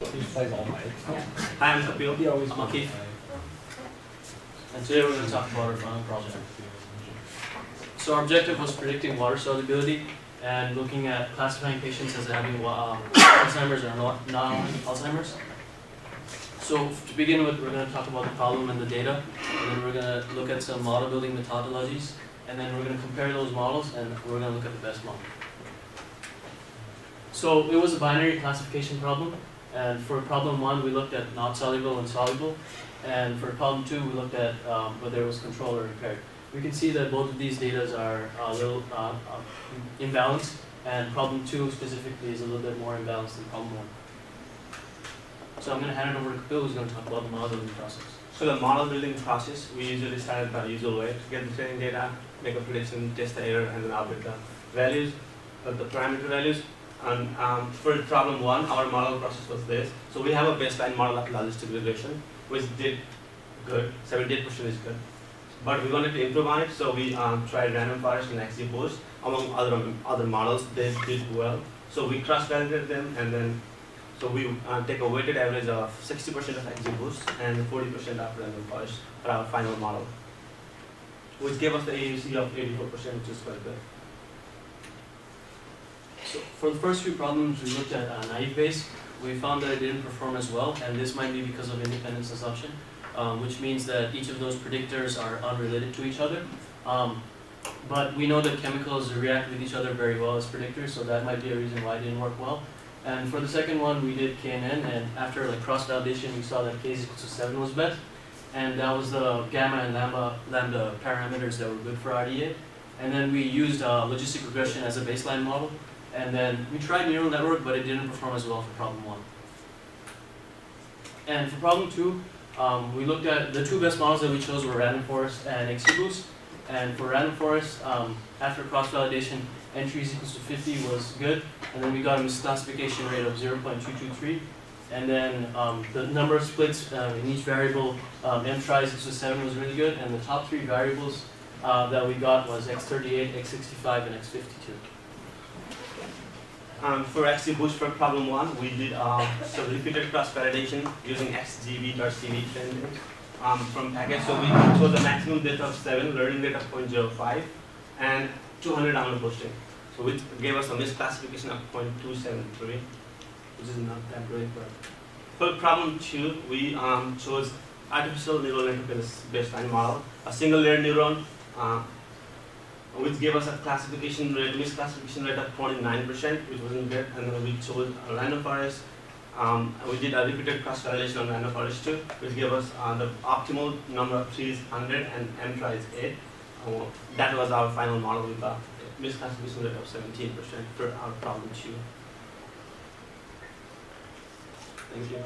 Plays all night. Hi, I'm Kapil. He always I'm Akif. And today we're going to talk about our final project. So our objective was predicting water solubility and looking at classifying patients as having Alzheimer's or non-Alzheimer's. So to begin with, we're going to talk about the problem and the data, and then we're going to look at some model building methodologies, and then we're going to compare those models, and we're going to look at the best model. So it was a binary classification problem. And for problem 1, we looked at not soluble and soluble. And for problem 2, we looked at whether it was controlled or impaired. We can see that both of these data are a little imbalanced. And problem 2 specifically is a little bit more imbalanced than problem 1. So I'm going to hand it over to Kapil, who's going to talk about the model building process. So the model building process, we usually start the usual way to get the training data, make a prediction, test the error, and then update the values, the parameter values. And for problem 1, our model process was this. So we have a baseline model of logistic regression, which did good, 78% is good. But we wanted to improve on it, so we tried random forest and XGBoost. Among other models, they did well. So we cross-validated them, and then so we take a weighted average of 60% of XGBoost and 40% of random forest for our final model, which gave us the AUC of 84%, which is quite good. So for the first few problems, we looked at naive Bayes. We found that it didn't perform as well, and this might be because of independence assumption, which means that each of those predictors are unrelated to each other. But we know that chemicals react with each other very well as predictors, so that might be a reason why it didn't work well. And for the second one, we did K and N, and after cross-validation, we saw that K is equal to 7 was best, and that was the gamma and lambda parameters that were good for RDA. And then we used logistic regression as a baseline model. And then we tried neural network, but it didn't perform as well for problem 1. And for problem 2, we looked at the two best models that we chose were random forest and XGBoost. And for random forest, after cross-validation, entry is equals to 50 was good. And then we got a misclassification rate of 0.223. And then the number of splits in each variable, m tries equals to 7 was really good. And the top 3 variables that we got was x38, x65, and x52. For XGBoost for problem 1, we did some repeated cross-validation using XGB.CV training from package. So we chose a maximum depth of 7, learning rate of 0.05, and 200 download posting. So which gave us a misclassification of 0.273, which is not that great. But for problem 2, we chose artificial neural network baseline model, a single layer neuron, which gave us a misclassification rate of 29%, which wasn't good. And then we chose a random forest. We did a repeated cross-validation on random forest too, which gave us the optimal number of trees 100 and m tries 8. That was our final model with a misclassification rate of 17% for our problem 2. Thank you.